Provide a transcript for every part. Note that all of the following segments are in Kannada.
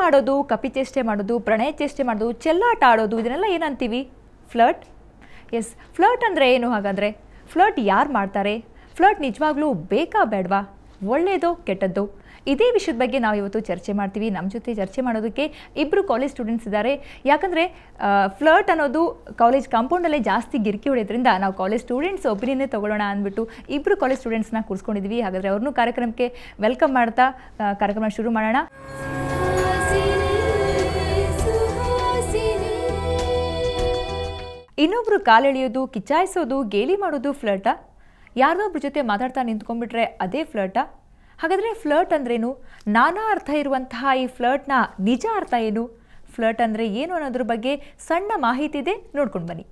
ಮಾಡೋದು, ಕಪಿಚೇಷ್ಟೆ ಮಾಡೋದು, ಪ್ರಣಯ ಚೇಷ್ಟೆ ಮಾಡೋದು, ಚೆಲ್ಲಾಟ ಆಡೋದು, ಇದನ್ನೆಲ್ಲ ಏನಂತೀವಿ? ಫ್ಲರ್ಟ್. ಎಸ್, ಫ್ಲರ್ಟ್ ಅಂದರೆ ಏನು ಹಾಗಾದರೆ? ಫ್ಲರ್ಟ್ ಯಾರು ಮಾಡ್ತಾರೆ? ಫ್ಲರ್ಟ್ ನಿಜವಾಗ್ಲೂ ಬೇಕಾ ಬೇಡವಾ? ಒಳ್ಳೆಯದೋ ಕೆಟ್ಟದ್ದು? ಇದೇ ವಿಷಯದ ಬಗ್ಗೆ ನಾವು ಇವತ್ತು ಚರ್ಚೆ ಮಾಡ್ತೀವಿ. ನಮ್ಮ ಜೊತೆ ಚರ್ಚೆ ಮಾಡೋದಕ್ಕೆ ಇಬ್ಬರು ಕಾಲೇಜ್ ಸ್ಟೂಡೆಂಟ್ಸ್ ಇದ್ದಾರೆ. ಯಾಕಂದರೆ ಫ್ಲರ್ಟ್ ಅನ್ನೋದು ಕಾಲೇಜ್ ಕಾಂಪೌಂಡಲ್ಲೇ ಜಾಸ್ತಿ ಗಿರ್ಕಿ ಹೊಡೆಯೋದ್ರಿಂದ ನಾವು ಕಾಲೇಜ್ ಸ್ಟೂಡೆಂಟ್ಸ್ ಒಪಿನಿಯನ್ನೇ ತೊಗೊಳ್ಳೋಣ ಅಂದ್ಬಿಟ್ಟು ಇಬ್ಬರು ಕಾಲೇಜ್ ಸ್ಟೂಡೆಂಟ್ಸ್ನ ಕೂರಿಸ್ಕೊಂಡಿದ್ವಿ. ಹಾಗಾದರೆ ಅವ್ರನ್ನೂ ಕಾರ್ಯಕ್ರಮಕ್ಕೆ ವೆಲ್ಕಮ್ ಮಾಡ್ತಾ ಕಾರ್ಯಕ್ರಮ ಶುರು ಮಾಡೋಣ. ಇನ್ನೊಬ್ರು ಕಾಲೆಳೆಯೋದು, ಕಿಚಾಯಿಸೋದು, ಗೇಲಿ ಮಾಡೋದು ಫ್ಲರ್ಟಾ? ಯಾರೊಬ್ರ ಜೊತೆ ಮಾತಾಡ್ತಾ ನಿಂತ್ಕೊಂಡ್ಬಿಟ್ರೆ ಅದೇ ಫ್ಲರ್ಟಾ? ಹಾಗಾದರೆ ಫ್ಲರ್ಟ್ ಅಂದ್ರೇನು? ನಾನಾ ಅರ್ಥ ಇರುವಂತಹ ಈ ಫ್ಲರ್ಟ್ನ ನಿಜ ಅರ್ಥ ಏನು? ಫ್ಲರ್ಟ್ ಅಂದರೆ ಏನು ಅನ್ನೋದ್ರ ಬಗ್ಗೆ ಸಣ್ಣ ಮಾಹಿತಿ ಇದೆ, ನೋಡ್ಕೊಂಡು ಬನ್ನಿ.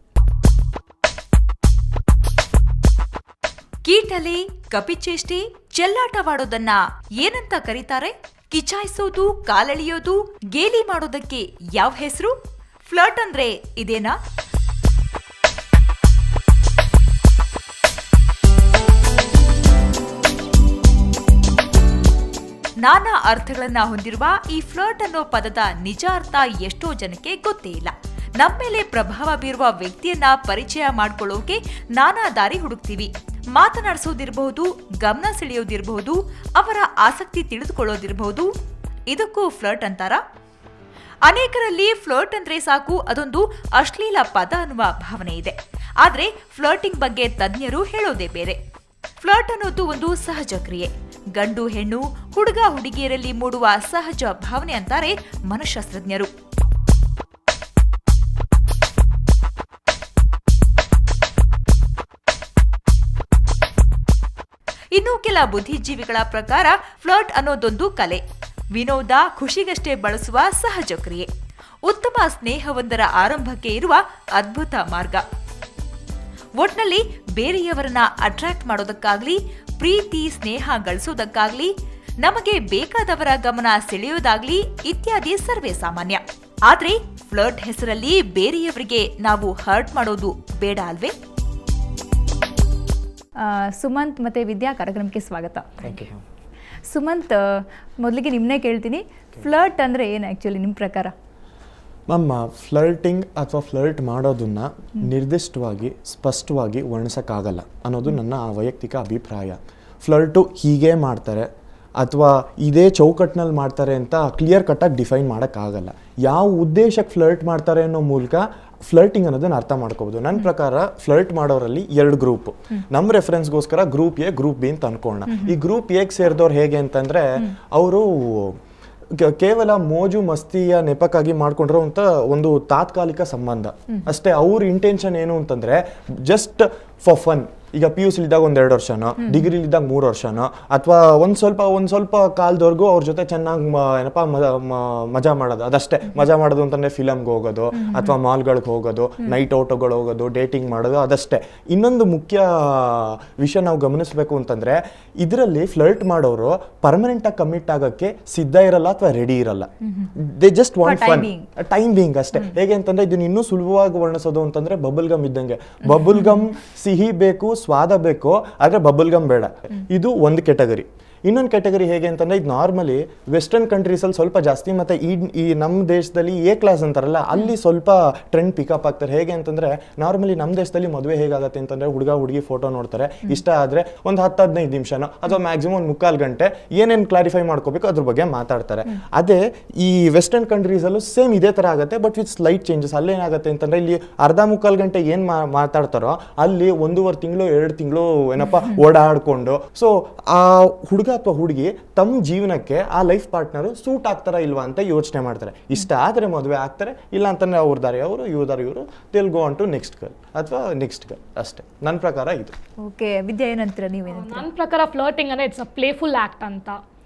ಕೀಟಲೆ, ಕಪಿಚೇಷ್ಟೆ, ಚೆಲ್ಲಾಟವಾಡೋದನ್ನ ಏನಂತ ಕರೀತಾರೆ? ಕಿಚಾಯಿಸೋದು, ಕಾಲೆಳೆಯೋದು, ಗೇಲಿ ಮಾಡೋದಕ್ಕೆ ಯಾವ ಹೆಸರು? ಫ್ಲರ್ಟ್ ಅಂದ್ರೆ ಇದೇನಾ? ನಾನಾ ಅರ್ಥಗಳನ್ನ ಹೊಂದಿರುವ ಈ ಫ್ಲರ್ಟ್ ಅನ್ನೋ ಪದದ ನಿಜ ಅರ್ಥ ಎಷ್ಟೋ ಜನಕ್ಕೆ ಗೊತ್ತೇ ಇಲ್ಲ. ನಮ್ಮ ಮೇಲೆ ಪ್ರಭಾವ ಬೀರುವ ವ್ಯಕ್ತಿಯನ್ನ ಪರಿಚಯ ಮಾಡ್ಕೊಳ್ಳೋಕೆ ನಾನಾ ದಾರಿ ಹುಡುಕ್ತೀವಿ. ಮಾತನಾಡಿಸೋದಿರಬಹುದು, ಗಮನ ಸೆಳೆಯೋದಿರಬಹುದು, ಅವರ ಆಸಕ್ತಿ ತಿಳಿದುಕೊಳ್ಳೋದಿರಬಹುದು. ಇದಕ್ಕೂ ಫ್ಲರ್ಟ್ ಅಂತಾರ? ಅನೇಕರಲ್ಲಿ ಫ್ಲರ್ಟ್ ಅಂದ್ರೆ ಸಾಕು ಅದೊಂದು ಅಶ್ಲೀಲ ಪದ ಅನ್ನುವ ಭಾವನೆ ಇದೆ. ಆದ್ರೆ ಫ್ಲರ್ಟಿಂಗ್ ಬಗ್ಗೆ ತಜ್ಞರು ಹೇಳೋದೇ ಬೇರೆ. ಫ್ಲರ್ಟ್ ಅನ್ನೋದು ಒಂದು ಸಹಜ ಕ್ರಿಯೆ. ಗಂಡು ಹೆಣ್ಣು, ಹುಡುಗ ಹುಡುಗಿಯರಲ್ಲಿ ಮೂಡುವ ಸಹಜ ಭಾವನೆ ಅಂತಾರೆ ಮನಃಶಾಸ್ತ್ರಜ್ಞರು. ಇನ್ನು ಕೆಲ ಬುದ್ಧಿಜೀವಿಗಳ ಪ್ರಕಾರ ಫ್ಲರ್ಟ್ ಅನ್ನೋದೊಂದು ಕಲೆ, ವಿನೋದ, ಖುಷಿಗಷ್ಟೇ ಬಳಸುವ ಸಹಜ ಕ್ರಿಯೆ, ಉತ್ತಮ ಸ್ನೇಹವೊಂದರ ಆರಂಭಕ್ಕೆ ಇರುವ ಅದ್ಭುತ ಮಾರ್ಗ. ಒಟ್ನಲ್ಲಿ ಬೇರೆಯವರನ್ನ ಅಟ್ರಾಕ್ಟ್ ಮಾಡೋದಕ್ಕಾಗ್ಲಿ, ಪ್ರೀತಿ ಸ್ನೇಹ ಗಳಿಸೋದಕ್ಕಾಗ್ಲಿ, ನಮಗೆ ಬೇಕಾದವರ ಗಮನ ಸೆಳೆಯೋದಾಗ್ಲಿ ಇತ್ಯಾದಿ ಸರ್ವೇ ಸಾಮಾನ್ಯ. ಆದ್ರೆ ಫ್ಲರ್ಟ್ ಹೆಸರಲ್ಲಿ ಬೇರೆಯವರಿಗೆ ನಾವು ಹರ್ಟ್ ಮಾಡೋದು ಬೇಡ ಅಲ್ವೇ? ಸುಮಂತ್ ಮತ್ತೆ ವಿದ್ಯಾ, ಕಾರ್ಯಕ್ರಮಕ್ಕೆ ಸ್ವಾಗತ. ಸುಮಂತ್, ಮೊದಲಿಗೆ ನಿಮ್ಮನ್ನೇ ಕೇಳ್ತೀನಿ, ಫ್ಲರ್ಟ್ ಅಂದರೆ ಏನು ಆ್ಯಕ್ಚುಲಿ ನಿಮ್ಮ ಪ್ರಕಾರ? ಮ್ಯಾಮ್, ಫ್ಲರ್ಟಿಂಗ್ ಅಥವಾ ಫ್ಲರ್ಟ್ ಮಾಡೋದನ್ನ ನಿರ್ದಿಷ್ಟವಾಗಿ ಸ್ಪಷ್ಟವಾಗಿ ವರ್ಣಿಸೋಕ್ಕಾಗಲ್ಲ ಅನ್ನೋದು ನನ್ನ ವೈಯಕ್ತಿಕ ಅಭಿಪ್ರಾಯ. ಫ್ಲರ್ಟು ಹೀಗೆ ಮಾಡ್ತಾರೆ ಅಥವಾ ಇದೇ ಚೌಕಟ್ಟಿನಲ್ಲಿ ಮಾಡ್ತಾರೆ ಅಂತ ಕ್ಲಿಯರ್ ಕಟ್ಟಾಗಿ ಡಿಫೈನ್ ಮಾಡೋಕ್ಕಾಗಲ್ಲ. ಯಾವ ಉದ್ದೇಶಕ್ಕೆ ಫ್ಲರ್ಟ್ ಮಾಡ್ತಾರೆ ಅನ್ನೋ ಮೂಲಕ ಫ್ಲರ್ಟಿಂಗ್ ಅನ್ನೋದನ್ನ ಅರ್ಥ ಮಾಡ್ಕೋಬೋದು. ನನ್ನ ಪ್ರಕಾರ ಫ್ಲರ್ಟ್ ಮಾಡೋರಲ್ಲಿ 2 ಗ್ರೂಪ್. ನಮ್ಮ ರೆಫರೆನ್ಸ್ಗೋಸ್ಕರ ಗ್ರೂಪ್ ಎ, ಗ್ರೂಪ್ ಬಿ ಅಂತ ಅನ್ಕೊಳ್ಳೋಣ. ಈ ಗ್ರೂಪ್ ಎಗೆ ಸೇರಿದವ್ರು ಹೇಗೆ ಅಂತಂದ್ರೆ, ಅವರು ಕೇವಲ ಮೋಜು ಮಸ್ತಿಯ ನೆಪಕ್ಕಾಗಿ ಮಾಡ್ಕೊಂಡ್ರೆ ಒಂದು ತಾತ್ಕಾಲಿಕ ಸಂಬಂಧ ಅಷ್ಟೇ. ಅವ್ರ ಇಂಟೆನ್ಷನ್ ಏನು ಅಂತಂದ್ರೆ ಜಸ್ಟ್ ಫಾರ್ ಫನ್. ಈಗ PUC ಇದ್ದಾಗ 1-2 ವರ್ಷನೋ, ಡಿಗ್ರಿಲಿದ್ದಾಗ 3 ವರ್ಷನೋ, ಅಥವಾ ಒಂದ್ ಸ್ವಲ್ಪ ಕಾಲದವರೆಗೂ ಅವ್ರ ಜೊತೆ ಚೆನ್ನಾಗಿ ಮಜಾ ಮಾಡೋದು, ಅದಷ್ಟೇ. ಮಜಾ ಮಾಡೋದು ಅಂತಂದ್ರೆ ಫಿಲಮ್ಗೆ ಹೋಗೋದು ಅಥವಾ ಮಾಲ್ಗಳಿಗೆ ಹೋಗೋದು, ನೈಟ್ ಔಟ್ಗಳು ಹೋಗೋದು, ಡೇಟಿಂಗ್ ಮಾಡೋದು, ಅದಷ್ಟೇ. ಇನ್ನೊಂದು ಮುಖ್ಯ ವಿಷಯ ನಾವು ಗಮನಿಸಬೇಕು ಅಂತಂದ್ರೆ, ಇದರಲ್ಲಿ ಫ್ಲರ್ಟ್ ಮಾಡೋರು ಪರ್ಮನೆಂಟ್ ಆಗಿ ಕಮಿಟ್ ಆಗೋಕ್ಕೆ ಸಿದ್ಧ ಇರಲ್ಲ ಅಥವಾ ರೆಡಿ ಇರಲ್ಲ. They just want fun, time being ಅಷ್ಟೇ. ಹೇಗೆ ಅಂತಂದ್ರೆ ಇದನ್ನ ಇನ್ನೂ ಸುಲಭವಾಗಿ ವರ್ಣಿಸೋದು ಅಂತಂದ್ರೆ ಬಬಲ್ ಗಮ್ ಇದ್ದಂಗೆ. ಬಬಲ್ ಗಮ್ ಸಿಹಿ ಬೇಕು, ಸ್ವಾದ ಬೇಕು, ಆದ್ರೆ ಬಬಲ್ ಗಮ್ ಬೇಡ. ಇದು ಒಂದು ಕೆಟಗರಿ. ಇನ್ನೊಂದು ಕೆಟಗರಿ ಹೇಗೆ ಅಂತಂದ್ರೆ, ಇದು ನಾರ್ಮಲಿ ವೆಸ್ಟರ್ನ್ ಕಂಟ್ರೀಸಲ್ಲಿ ಸ್ವಲ್ಪ ಜಾಸ್ತಿ, ಮತ್ತೆ ಈ ನಮ್ಮ ದೇಶದಲ್ಲಿ ಎ ಕ್ಲಾಸ್ ಅಂತಾರಲ್ಲ, ಅಲ್ಲಿ ಸ್ವಲ್ಪ ಟ್ರೆಂಡ್ ಪಿಕಪ್ ಆಗ್ತಾರೆ. ಹೇಗೆ ಅಂತಂದ್ರೆ, ನಾರ್ಮಲಿ ನಮ್ಮ ದೇಶದಲ್ಲಿ ಮದುವೆ ಹೇಗಾಗತ್ತೆ ಅಂತಂದ್ರೆ, ಹುಡುಗ ಹುಡುಗಿ ಫೋಟೋ ನೋಡ್ತಾರೆ, ಇಷ್ಟ ಆದ್ರೆ ಒಂದು 10-15 ನಿಮಿಷನೋ ಅಥವಾ ಮ್ಯಾಕ್ಸಿಮಮ್ 1/4 ಗಂಟೆ ಏನೇನು ಕ್ಲಾರಿಫೈ ಮಾಡ್ಕೋಬೇಕು ಅದ್ರ ಬಗ್ಗೆ ಮಾತಾಡ್ತಾರೆ. ಅದೇ ಈ ವೆಸ್ಟರ್ನ್ ಕಂಟ್ರೀಸಲ್ಲೂ ಸೇಮ್ ಇದೇ ತರ ಆಗುತ್ತೆ, ಬಟ್ ವಿತ್ ಸ್ಲೈಟ್ ಚೇಂಜಸ್. ಅಲ್ಲೇನಾಗುತ್ತೆ ಅಂತಂದ್ರೆ, ಇಲ್ಲಿ 1/4 ಗಂಟೆ ಏನ್ ಮಾತಾಡ್ತಾರೋ ಅಲ್ಲಿ 1.5 ತಿಂಗಳು 2 ತಿಂಗಳು ಓಡಾಡ್ಕೊಂಡು, ಸೊ ಆ ಹುಡುಗ ಅಥವಾ ಹುಡುಗಿ ತಮ್ಮ ಜೀವನಕ್ಕೆ ಆ ಲೈಫ್ ಪಾರ್ಟ್ನರ್ ಸೂಟ್ ಆಗ್ತಾರ ಇಲ್ವಾ ಅಂತ ಯೋಚನೆ ಮಾಡ್ತಾರೆ. ಇಷ್ಟ ಆದ್ರೆ ಮದುವೆ ಆಗ್ತಾರೆ, ಇಲ್ಲ ಅಂತಂದ್ರೆ ಅವ್ರ ದಾರಿ ಅವರು, ಇವರು they'll go on to next girl ಅಥವಾ ನೆಕ್ಸ್ಟ್ ಗರ್ಲ್ ಅಷ್ಟೇ. ನನ್ನ ಪ್ರಕಾರ ಇದು. ಓಕೆ, ವಿದ್ಯಾ ಏನಂತೀರಾ, ನೀವೇನಂತೀರಾ? ನನ್ನ ಪ್ರಕಾರ ಫ್ಲರ್ಟಿಂಗ್ ಅಂದ್ರೆ ಇಟ್ಸ್ ಅ ಪ್ಲೇಫುಲ್ ಆಕ್ಟ್ ಅಂತ.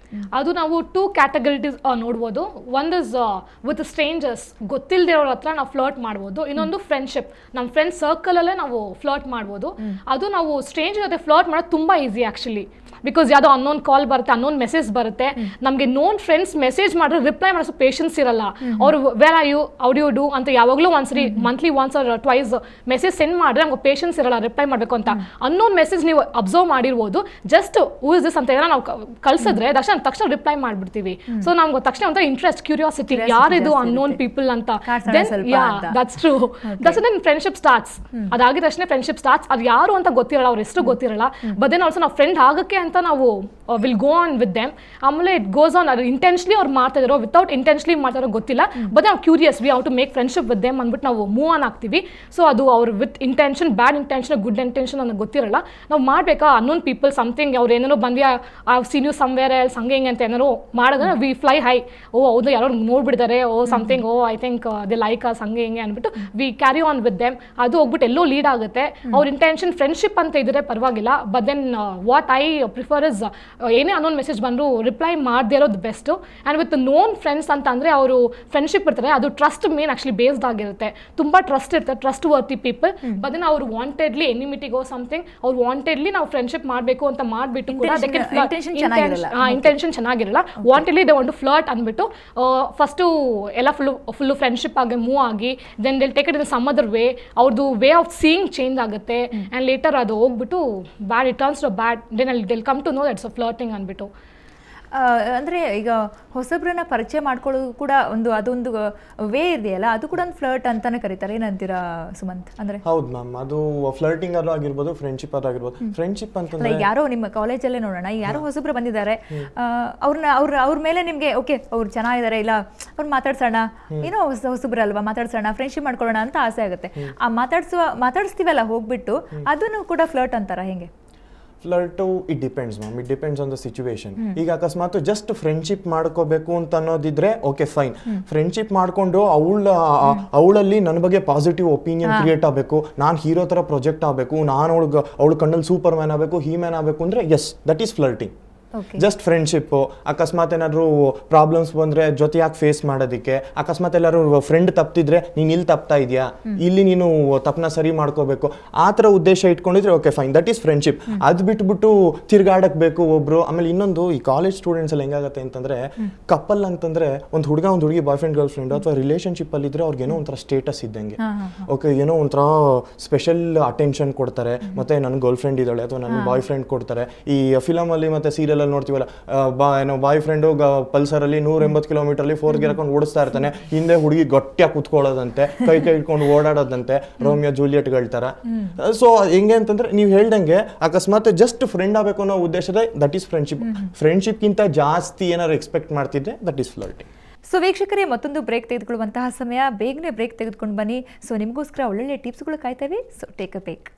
ಅದು ನಾವು 2 ಕ್ಯಾಟಗರೀಸ್ ನೋಡ್ಬೋದು. ಒಂದ್ ಇಸ್ ವಿತ್ ಸ್ಟ್ರೇಂಜರ್ಸ್, ಗೊತ್ತಿಲ್ಲದಿರೋರ ಹತ್ರ ನಾವು ಫ್ಲರ್ಟ್ ಮಾಡ್ಬೋದು. ಇನ್ನೊಂದು ಫ್ರೆಂಡ್ಶಿಪ್, ನಮ್ಮ ಫ್ರೆಂಡ್ ಸರ್ಕಲ್ ಅಲ್ಲೇ ನಾವು ಫ್ಲರ್ಟ್ ಮಾಡ್ಬೋದು. ಅದು ನಾವು ಸ್ಟ್ರೇಂಜರ್ ಜೊತೆ ಫ್ಲರ್ಟ್ ಮಾಡೋದು ತುಂಬಾ ಈಸಿ ಆಕ್ಚುಲಿ. ಬಿಕಾಸ್ ಯಾವುದೋ ಅನ್ನೋನ್ ಕಾಲ್ ಬರುತ್ತೆ, ಅನ್ನೋನ್ ಮೆಸೇಜ್ ಬರುತ್ತೆ. ನಮಗೆ ನೋನ್ ಫ್ರೆಂಡ್ಸ್ ಮೆಸೇಜ್ ಮಾಡಿದ್ರೆ ರಿಪ್ಲೈ ಮಾಡೋ ಪೇಷನ್ಸ್ ಇರಲ್ಲ. ಅವ್ರು where are you, how do you do ಅಂತ ಯಾವಾಗಲೂ ಒಂದ್ಸರಿ monthly once or twice message send ಮಾಡಿದ್ರೆ ನಮ್ಗೆ ಪೇಷನ್ಸ್ ಇರಲ್ಲ ರಿಪ್ಲೈ ಮಾಡಬೇಕು ಅಂತ. ಅನ್ನೋನ್ ಮೆಸೇಜ್ ನೀವು ಅಬ್ಸರ್ವ್ ಮಾಡಿರ್ಬೋದು. ಜಸ್ಟ್ ಹೂ ಇಸ್ ದಿಸ್ ಅಂತ ಏನೋ ನಾವು ಕಳ್ಸಿದ್ರೆ ತಕ್ಷಣ ತಕ್ಷಣ ರಿಪ್ಲೈ ಮಾಡ್ಬಿಡ್ತೀವಿ. ಸೊ ನಮ್ಗೆ ತಕ್ಷಣ ಒಂಥರ ಇಂಟ್ರೆಸ್ಟ್, ಕ್ಯೂರಿಯಾಸಿಟಿ, ಯಾರಿದು ಅನ್ನೋನ್ ಪೀಪಲ್ ಅಂತ. That's true. That's then friendship starts. ಅದಾಗಿದ ತಕ್ಷಣ ಫ್ರೆಂಡ್ಶಿಪ್ ಸ್ಟಾರ್ಟ್ಸ್. ಅದು ಯಾರು ಅಂತ ಗೊತ್ತಿರಲ್ಲ, ಅವ್ರ ಎಷ್ಟು ಗೊತ್ತಿರಲ್ಲ. ಬಟ್ ದೆನ್ ಆಲ್ಸೋ ನಾವು ಫ್ರೆಂಡ್ ಆಗಕ್ಕೆ ಅಂತ ನಾವು will go on with them. ಆಮೇಲೆ ಇಟ್ ಗೋಸ್ ಆನ್. ಅದು ಇಂಟೆನ್ಷನ್ಲಿ ಅವ್ರು ಮಾಡ್ತಾ ಇದಾರೋ ವಿತೌಟ್ ಇಂಟೆನ್ಷನ್ಲಿ ಮಾಡ್ತಾರೋ ಗೊತ್ತಿಲ್ಲ. ಬಟ್ ನಾವು curious, we how to make friendship with them ಅಂದ್ಬಿಟ್ಟು ನಾವು ಮೂವ್ ಆನ್ ಆಗ್ತೀವಿ. ಸೊ ಅದು ಅವ್ರು with intention, bad intention, good intention ಅನ್ನೋದು ಗೊತ್ತಿರಲ್ಲ. ನಾವು ಮಾಡಬೇಕಾ ಅನ್ನೋನ್ ಪೀಪಲ್ ಸಮಥಿಂಗ್, ಅವ್ರು ಏನೇನೋ ಬಂದ್ವಿ ಸೀನ್ ಯು ಸಮ್ವೇರ್ ಎಲ್ಸ್ ಹಂಗೆ ಹಿಂಗೆ ಅಂತ ಏನಾರು ಮಾಡಿದ್ರೆ ವಿ ಫ್ಲೈ ಹೈ. ಓ ಹೌದು, ಯಾರೋ ನೋಡ್ಬಿಡ್ತಾರೆ, ಓ something, oh I think they like us ಹಂಗೆ ಹಿಂಗೆ ಅಂದ್ಬಿಟ್ಟು we carry on with them. ಅದು ಹೋಗ್ಬಿಟ್ಟು ಎಲ್ಲೋ ಲೀಡ್ ಆಗುತ್ತೆ. ಅವ್ರ ಇಂಟೆನ್ಷನ್ ಫ್ರೆಂಡ್ಶಿಪ್ ಅಂತ ಇದ್ರೆ ಪರವಾಗಿಲ್ಲ. But then what I prefer is ಏನೇ ಅನ್ನೋನ್ ಮೆಸೇಜ್ ಬಂದರೂ ರಿಪ್ಲೈ ಮಾಡದೇ ಇರೋದು best. And with known friends ಅಂತ ಅಂದರೆ ಅವರು ಫ್ರೆಂಡ್ಶಿಪ್ ಇರ್ತಾರೆ, ಅದು ಟ್ರಸ್ಟ್ ಮೇನ್ ಆಕ್ಚುಲಿ ಬೇಸ್ಡ್ ಆಗಿರುತ್ತೆ. ತುಂಬ ಟ್ರಸ್ಟ್ ಇರ್ತಾರೆ, trustworthy people. But then ಅವ್ರು ವಾಂಟೆಡ್ಲಿ ಎನಿಮಿಟಿಗೋ ಸಮಥಿಂಗ್, ಅವ್ರು ವಾಂಟೆಡ್ಲಿ ನಾವು ಫ್ರೆಂಡ್ಶಿಪ್ ಮಾಡಬೇಕು ಅಂತ ಮಾಡಿಬಿಟ್ಟು ಕೂಡ ಇಂಟೆನ್ಷನ್ ಚೆನ್ನಾಗಿರಲ್ಲ. Wantedly they want to flirt ಅಂದ್ಬಿಟ್ಟು ಫಸ್ಟು ಎಲ್ಲ ಫುಲ್ಲು ಫ್ರೆಂಡ್ಶಿಪ್ ಆಗಿ ಮೂವ್ ಆಗಿ then they take it in some other way. ಅವ್ರದ್ದು ವೇ ಆಫ್ ಸೀಯಿಂಗ್ ಚೇಂಜ್ ಆಗುತ್ತೆ. ಆ್ಯಂಡ್ ಲೇಟರ್ ಅದು ಹೋಗ್ಬಿಟ್ಟು bad, it turns to bad. Then they'll come to know that's a flirting ಅಂದ್ಬಿಟ್ಟು. ಅಂದರೆ ಈಗ ಹೊಸಬ್ರನ್ನ ಪರಿಚಯ ಮಾಡ್ಕೊಳ್ಳೋದು ಕೂಡ ಅದೊಂದು ವೇ ಇದೆಯಲ್ಲ, ಅದು ಕೂಡ ಒಂದು ಫ್ಲರ್ಟ್ ಅಂತಾನೆ ಕರೀತಾರೆ. ಏನಂತೀರಾ ಸುಮಂತ್? ಅಂದರೆ ಹೌದು ಮ್ಯಾಮ್, ಅದು ಫ್ಲರ್ಟಿಂಗ್ ಅಲ್ಲೂ ಆಗಿರ್ಬೋದು, ಫ್ರೆಂಡ್ಶಿಪ್ ಅಲ್ಲೂ ಆಗಿರ್ಬೋದು. ಫ್ರೆಂಡ್ಶಿಪ್ ಅಂತಂದ್ರೆ ಯಾರೋ ನಿಮ್ಮ ಕಾಲೇಜಲ್ಲೇ ನೋಡೋಣ, ಯಾರೋ ಹೊಸಬ್ರು ಬಂದಿದ್ದಾರೆ, ಅವ್ರ ಮೇಲೆ ನಿಮಗೆ ಓಕೆ ಅವ್ರು ಚೆನ್ನಾಗಿದ್ದಾರೆ, ಇಲ್ಲ ಅವ್ರು ಮಾತಾಡ್ಸೋಣ, ಏನೋ ಹೊಸಬ್ರಲ್ವಾ ಮಾತಾಡ್ಸೋಣ, ಫ್ರೆಂಡ್ಶಿಪ್ ಮಾಡ್ಕೊಳ್ಳೋಣ ಅಂತ ಆಸೆ ಆಗುತ್ತೆ. ಆ ಮಾತಾಡಿಸ್ತೀವಲ್ಲ ಹೋಗ್ಬಿಟ್ಟು, ಅದನ್ನು ಕೂಡ ಫ್ಲರ್ಟ್ ಅಂತಾರ ಹೆಂಗೆ? ಫ್ಲರ್ಟು it depends ma'am, it depends on the situation. ಈಗ ಅಕಸ್ಮಾತ್ ಜಸ್ಟ್ ಫ್ರೆಂಡ್ಶಿಪ್ ಮಾಡ್ಕೋಬೇಕು ಅಂತ ಅನ್ನೋದಿದ್ರೆ ಓಕೆ ಫೈನ್. ಫ್ರೆಂಡ್ಶಿಪ್ ಮಾಡ್ಕೊಂಡು ಅವಳಲ್ಲಿ ನನ್ನ ಬಗ್ಗೆ ಪಾಸಿಟಿವ್ ಒಪಿನಿಯನ್ ಕ್ರಿಯೇಟ್ ಆಗಬೇಕು, ನಾನು ಹೀರೋ ಥರ ಪ್ರೊಜೆಕ್ಟ್ ಆಗಬೇಕು, ನಾನು ಅವಳ ಕಣ್ಣಲ್ಲಿ ಸೂಪರ್ ಮ್ಯಾನ್ ಆಗಬೇಕು, ಹೀ ಮ್ಯಾನ್ ಆಗಬೇಕು ಅಂದರೆ yes, that is flirting. Just friendship. ಅಕಸ್ಮಾತ್ ಏನಾದ್ರು ಪ್ರಾಬ್ಲಮ್ಸ್ ಬಂದರೆ ಜೊತೆಯಾಗಿ ಫೇಸ್ ಮಾಡೋದಕ್ಕೆ, ಅಕಸ್ಮಾತ್ ಎಲ್ಲರೂ ಫ್ರೆಂಡ್ ತಪ್ಪಿದ್ರೆ ನೀನು ಇಲ್ಲಿ ತಪ್ತಾ ಇದೆಯಾ, ಇಲ್ಲಿ ನೀನು ತಪ್ಪನ್ನ ಸರಿ ಮಾಡ್ಕೋಬೇಕು, ಆ ಥರ ಉದ್ದೇಶ ಇಟ್ಕೊಂಡಿದ್ರೆ okay fine, that is friendship. ಅದು ಬಿಟ್ಬಿಟ್ಟು ತಿರ್ಗಾಡಕ್ ಬೇಕು ಒಬ್ರು. ಆಮೇಲೆ ಇನ್ನೊಂದು, ಈ ಕಾಲೇಜ್ ಸ್ಟೂಡೆಂಟ್ಸ್ ಅಲ್ಲಿ ಹೆಂಗಾಗತ್ತೆ ಅಂತಂದ್ರೆ, ಕಪಲ್ ಅಂತಂದ್ರೆ ಒಂದು ಹುಡುಗ ಒಂದು ಹುಡುಗಿ ಬಾಯ್ ಫ್ರೆಂಡ್ ಗರ್ಲ್ ಫ್ರೆಂಡ್ ಅಥವಾ ರಿಲೇಶನ್ಶಿಪ್ ಅಲ್ಲಿ ಇದ್ರೆ ಅವ್ರಿಗೆ ಏನೋ ಒಂಥರ ಸ್ಟೇಟಸ್ ಇದ್ದಂಗೆ. ಓಕೆ, ಏನೋ ಒಂಥರ ಸ್ಪೆಷಲ್ ಅಟೆನ್ಷನ್ ಕೊಡ್ತಾರೆ, ಮತ್ತೆ ನನ್ನ ಗರ್ಲ್ ಫ್ರೆಂಡ್ ಇದ್ದಾಳೆ ಅಥವಾ ನನ್ನ ಬಾಯ್ ಫ್ರೆಂಡ್ ಕೊಡ್ತಾರೆ. ಈ ಫಿಲಮ್ ಅಲ್ಲಿ ಮತ್ತೆ ಸೀರಿಯಲ್ ನೋಡ್ತೀವಲ್ಲ, ಏನೋ ಬಾಯ್ ಫ್ರೆಂಡು ಪಲ್ಸರ್ ಅಲ್ಲಿ 180 ಕಿಲೋಮೀಟರ್ 4 ಗೇರ್ ಹಾಕೊಂಡು ಓಡಿಸ್ತಾ ಇರ್ತಾನೆ, ಹಿಂದೆ ಹುಡುಗಿ ಗಟ್ಟಿಯಾಗಿ ಕುತ್ಕೊಳ್ಳೋದಂತೆ, ಕೈ ಇಟ್ಕೊಂಡು ಓಡಾಡೋದಂತೆ, ರೋಮಿಯೋ ಜೂಲಿಯಟ್ಗಳ ತರ. ಸೊ ಹೆಂಗೆ ಅಂತಂದ್ರೆ ನೀವು ಹೇಳ್ದಂಗೆ ಅಕಸ್ಮಾತ್ ಜಸ್ಟ್ ಫ್ರೆಂಡ್ ಆಗಬೇಕು ಅನ್ನೋ ಉದ್ದೇಶದ ದಟ್ ಈಸ್ ಫ್ರೆಂಡ್ಶಿಪ್. ಫ್ರೆಂಡ್ಶಿಪ್ ಗಿಂತ ಜಾಸ್ತಿ ಏನಾದ್ರು ಎಕ್ಸ್ಪೆಕ್ಟ್ ಮಾಡ್ತಿದ್ರೆ ದಟ್ ಈಸ್ ಫ್ಲರ್ಟಿಂಗ್. ಸೊ ವೀಕ್ಷಕರೇ, ಮತ್ತೊಂದು ಬ್ರೇಕ್ ತೆಗೆದುಕೊಳ್ಳುವಂತಹ ಸಮಯ. ಬೇಗನೆ ಬ್ರೇಕ್ ತೆಗೆದುಕೊಂಡು ಬನ್ನಿ. ಸೊ ನಿಮಗೋಸ್ಕರ ಒಳ್ಳೊಳ್ಳೆ ಟಿಪ್ಸ್ಗಳು ಕಾಯ್ತವೆ. So take a break.